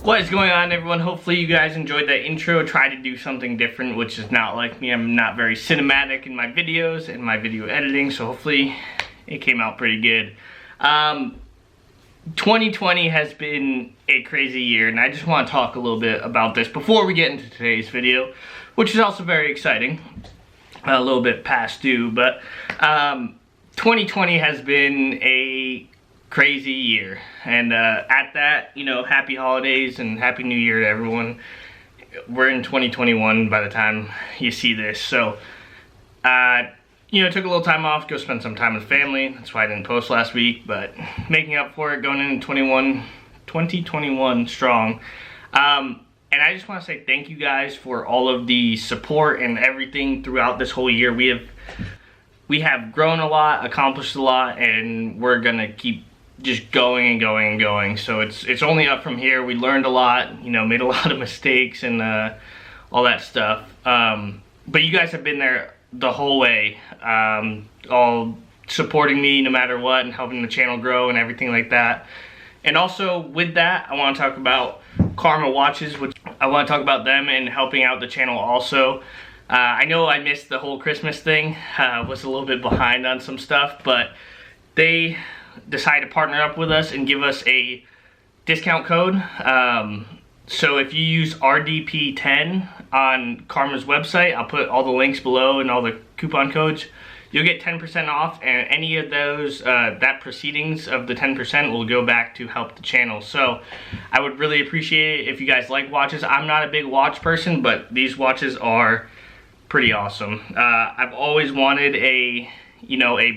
What is going on, everyone? Hopefully you guys enjoyed that intro. Try to do something different, which is not like me. I'm not very cinematic in my videos and my video editing, so hopefully it came out pretty good. 2020 has been a crazy year, and I just want to talk a little bit about this before we get into today's video, which is also very exciting. A little bit past due, but 2020 has been a crazy year, and at that, you know, happy holidays and happy new year to everyone. We're in 2021 by the time you see this, so you know, took a little time off, go spend some time with family. That's why I didn't post last week, but making up for it, going into 2021 strong. And I just want to say thank you guys for all of the support and everything throughout this whole year. We have grown a lot, accomplished a lot, and we're gonna keep just going and going and going. So it's only up from here. We learned a lot, you know, made a lot of mistakes and all that stuff. But you guys have been there the whole way, all supporting me no matter what and helping the channel grow and everything like that. And also with that, I want to talk about Karma watches, which I want to talk about them and helping out the channel also. I know I missed the whole Christmas thing, was a little bit behind on some stuff, but they decided to partner up with us and give us a discount code. So if you use RDP10 on Karma's website, I'll put all the links below and all the coupon codes, you'll get 10% off, and any of those, that proceedings of the 10% will go back to help the channel. So I would really appreciate it if you guys like watches. I'm not a big watch person, but these watches are pretty awesome. I've always wanted a, you know, a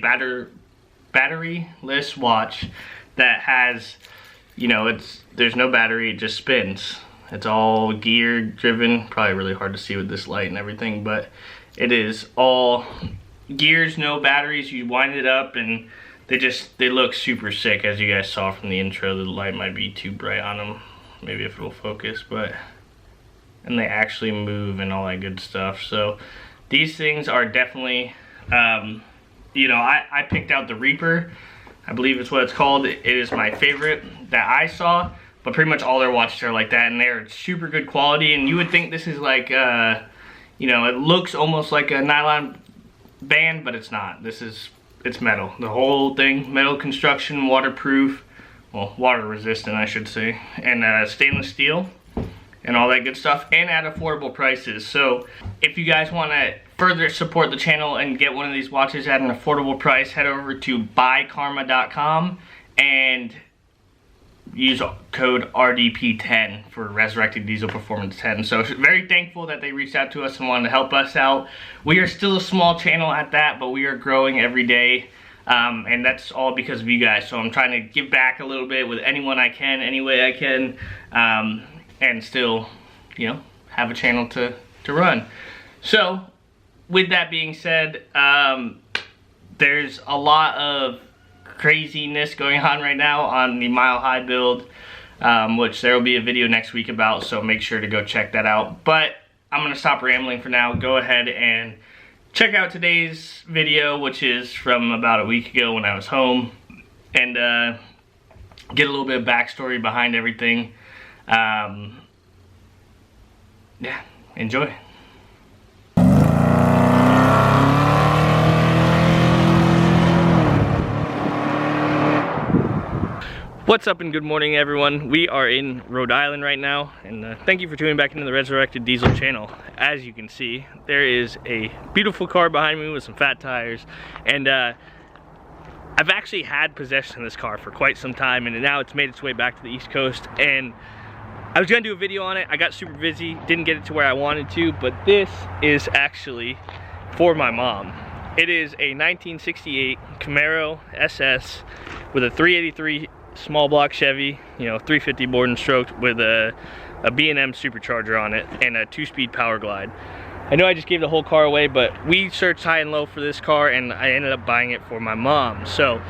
battery-less watch that has, you know, there's no battery, it just spins. It's all gear driven. Probably really hard to see with this light and everything, but it is all gears, no batteries. You wind it up and they look super sick, as you guys saw from the intro. The light might be too bright on them, maybe if it'll focus, but and they actually move and all that good stuff. So these things are definitely, you know, I picked out the Reaper, I believe it's what it's called. It is my favorite that I saw, but pretty much all their watches are like that, and they're super good quality. And you would think this is like, you know, it looks almost like a nylon band, but it's not. It's metal. The whole thing, metal construction, waterproof, well, water resistant, I should say, and stainless steel and all that good stuff, and at affordable prices. So if you guys want to further support the channel and get one of these watches at an affordable price, head over to buykarma.com and use code RDP10 for Resurrected Diesel Performance 10. So very thankful that they reached out to us and wanted to help us out. We are still a small channel at that, but we are growing every day. And that's all because of you guys. So I'm trying to give back a little bit with anyone I can, any way I can, and still, you know, have a channel to run. So with that being said, there's a lot of craziness going on right now on the Mile High build, which there will be a video next week about, so make sure to go check that out. But I'm gonna stop rambling for now. Go ahead and check out today's video, which is from about a week ago when I was home, and get a little bit of backstory behind everything. Yeah, enjoy. What's up and good morning, everyone. We are in Rhode Island right now, and thank you for tuning back into the Resurrected Diesel channel. As you can see, there is a beautiful car behind me with some fat tires, and I've actually had possession of this car for quite some time, and now it's made its way back to the East Coast, and I was gonna do a video on it. I got super busy, didn't get it to where I wanted to, but this is actually for my mom. It is a 1968 Camaro SS with a 383 small block Chevy, you know, 350 bored and stroked with a B&M supercharger on it and a 2-speed power glide. I know I just gave the whole car away, but we searched high and low for this car, and I ended up buying it for my mom. So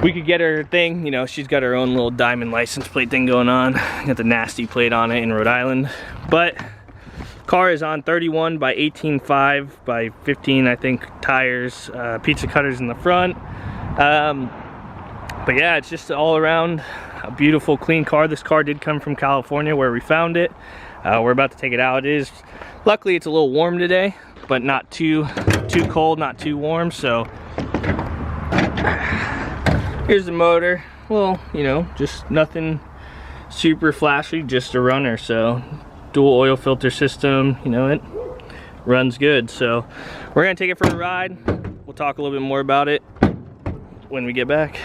we could get her thing, you know, she's got her own little diamond license plate thing going on. Got the nasty plate on it in Rhode Island. But car is on 31 by 18.5 by 15, I think, tires, pizza cutters in the front. But yeah, it's just all around a beautiful, clean car. This car did come from California where we found it. We're about to take it out. Luckily it's a little warm today, but not too cold, not too warm. So here's the motor. Well, you know, just nothing super flashy, just a runner. So dual oil filter system, you know, it runs good. So we're gonna take it for a ride. We'll talk a little bit more about it when we get back.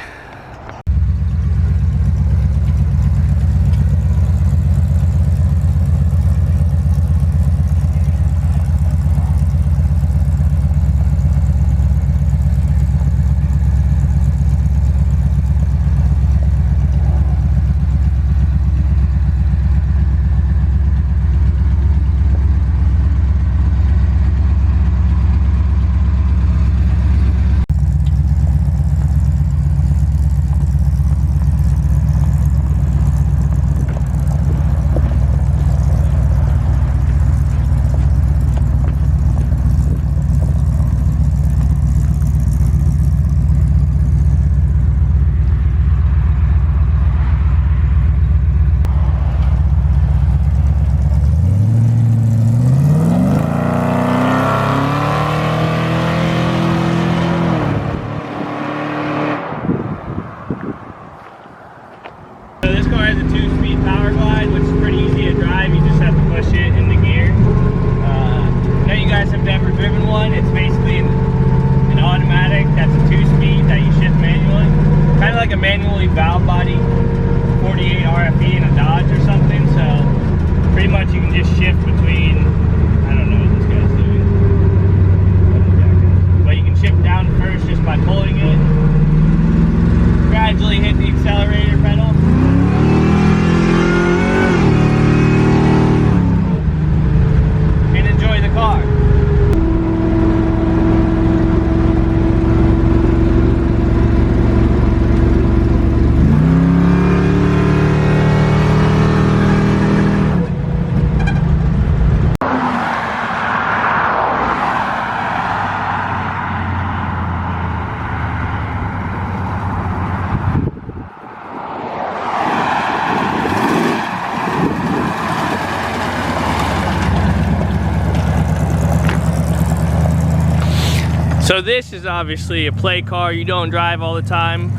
So this is obviously a play car. You don't drive all the time,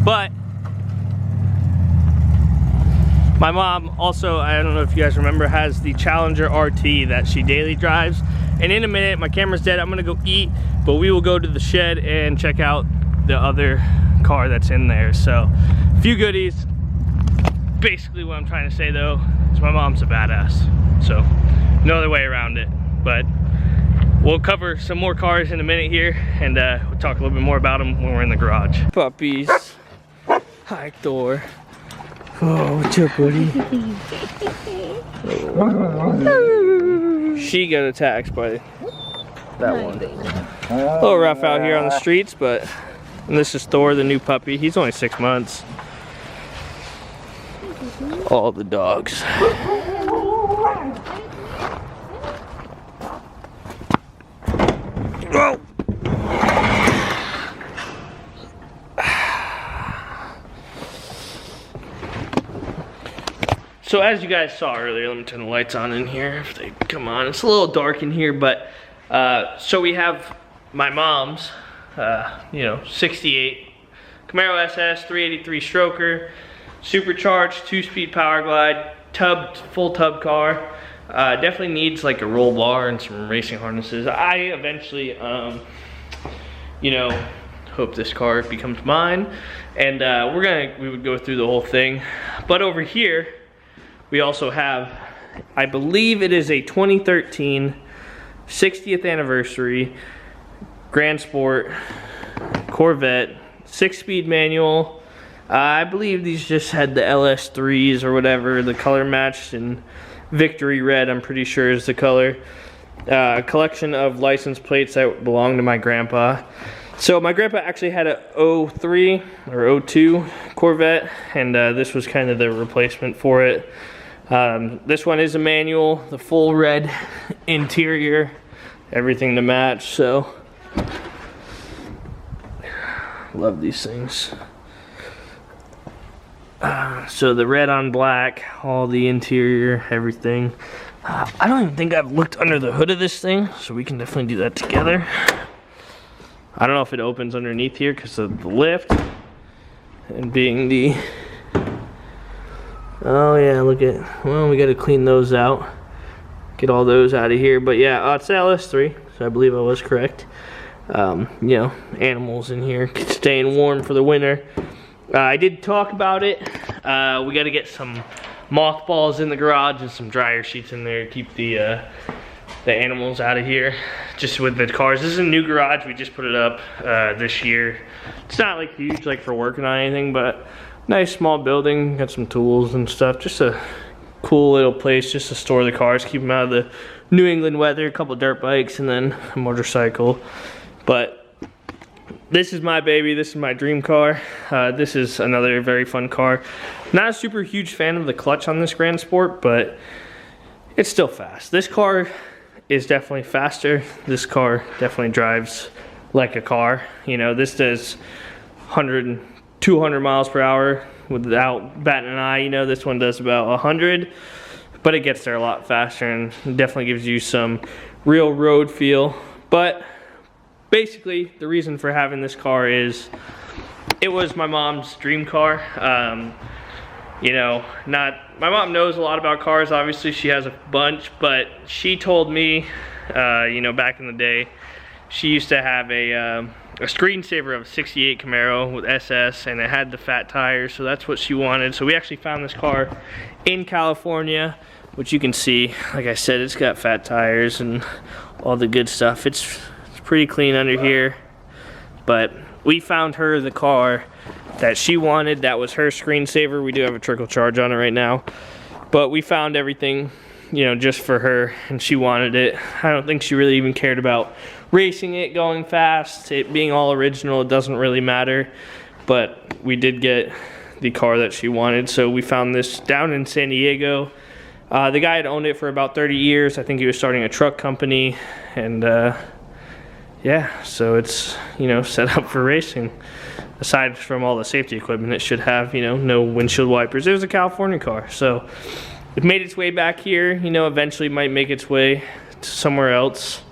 but my mom also, I don't know if you guys remember, has the Challenger RT that she daily drives. And in a minute, my camera's dead, I'm gonna go eat, but we will go to the shed and check out the other car that's in there. So, a few goodies. Basically what I'm trying to say though, is my mom's a badass. So, no other way around it. But we'll cover some more cars in a minute here, and we'll talk a little bit more about them when we're in the garage. Puppies. Hi, Thor. Oh, what's up, buddy? She got attacked by that one. A little rough out here on the streets, but and this is Thor, the new puppy. He's only 6 months. All the dogs. Whoa. So as you guys saw earlier, let me turn the lights on in here if they come on. It's a little dark in here, but so we have my mom's, you know, 68 Camaro SS 383 stroker, supercharged 2-speed power glide, full tub car. Definitely needs like a roll bar and some racing harnesses. I eventually, you know, hope this car becomes mine, and we would go through the whole thing. But over here, we also have, I believe it is a 2013 60th anniversary Grand Sport Corvette, 6-speed manual. I believe these just had the LS3s or whatever, the color matched, and Victory Red, I'm pretty sure, is the color. A collection of license plates that belonged to my grandpa. So my grandpa actually had a 03 or 02 Corvette, and this was kind of the replacement for it. This one is a manual, the full red interior, everything to match. So love these things. So the red on black, all the interior, everything. I don't even think I've looked under the hood of this thing, so we can definitely do that together. I don't know if it opens underneath here because of the lift and being the, oh yeah, look at, well, we got to clean those out, get all those out of here. But yeah, it's LS3, so I believe I was correct. You know, animals in here staying warm for the winter. I did talk about it. We got to get some mothballs in the garage and some dryer sheets in there to keep the animals out of here, just with the cars. This is a new garage. We just put it up this year. It's not like huge, like for working on anything, but nice small building. Got some tools and stuff. Just a cool little place just to store the cars, keep them out of the New England weather. A couple dirt bikes and then a motorcycle. But this is my baby. This is my dream car. This is another very fun car. Not a super huge fan of the clutch on this Grand Sport, but it's still fast. This car is definitely faster. This car definitely drives like a car. You know, this does 100, 200 miles per hour without batting an eye. You know, this one does about 100, but it gets there a lot faster and definitely gives you some real road feel. But basically, the reason for having this car is it was my mom's dream car. You know, my mom knows a lot about cars. Obviously, she has a bunch, but she told me, you know, back in the day, she used to have a screensaver of a 68 Camaro with SS, and it had the fat tires, so that's what she wanted. So we actually found this car in California, which you can see. Like I said, it's got fat tires and all the good stuff. It's pretty clean under here, but we found her the car that she wanted. That was her screensaver. We do have a trickle charge on it right now, but we found everything, you know, just for her, and she wanted it. I don't think she really even cared about racing it, going fast, it being all original. It doesn't really matter, but we did get the car that she wanted. So we found this down in San Diego. The guy had owned it for about 30 years. I think he was starting a truck company, and yeah, so it's, you know, set up for racing. Aside from all the safety equipment it should have, you know, no windshield wipers. It was a California car, so it made its way back here. You know, eventually might make its way to somewhere else,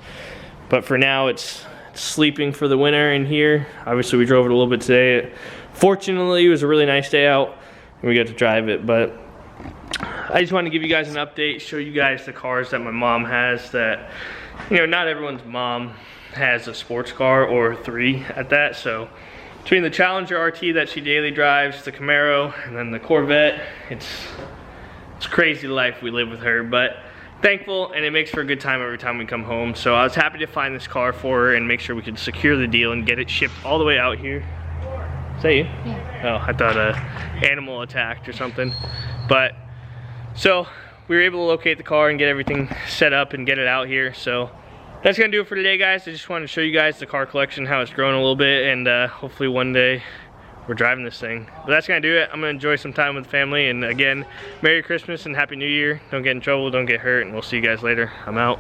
but for now it's sleeping for the winter in here. Obviously we drove it a little bit today. Fortunately, it was a really nice day out and we got to drive it. But I just wanted to give you guys an update, show you guys the cars that my mom has. That, you know, not everyone's mom has a sports car, or three at that. So between the Challenger RT that she daily drives, the Camaro, and then the Corvette, it's crazy life we live with her. But thankful, and it makes for a good time every time we come home. So I was happy to find this car for her and make sure we could secure the deal and get it shipped all the way out here. Is that you? Yeah. Oh, I thought an animal attacked or something. But so we were able to locate the car and get everything set up and get it out here. So that's gonna do it for today, guys. I just wanted to show you guys the car collection, how it's grown a little bit, and hopefully one day we're driving this thing. But that's gonna do it. I'm gonna enjoy some time with the family, and again, Merry Christmas and Happy New Year. Don't get in trouble, don't get hurt, and we'll see you guys later. I'm out.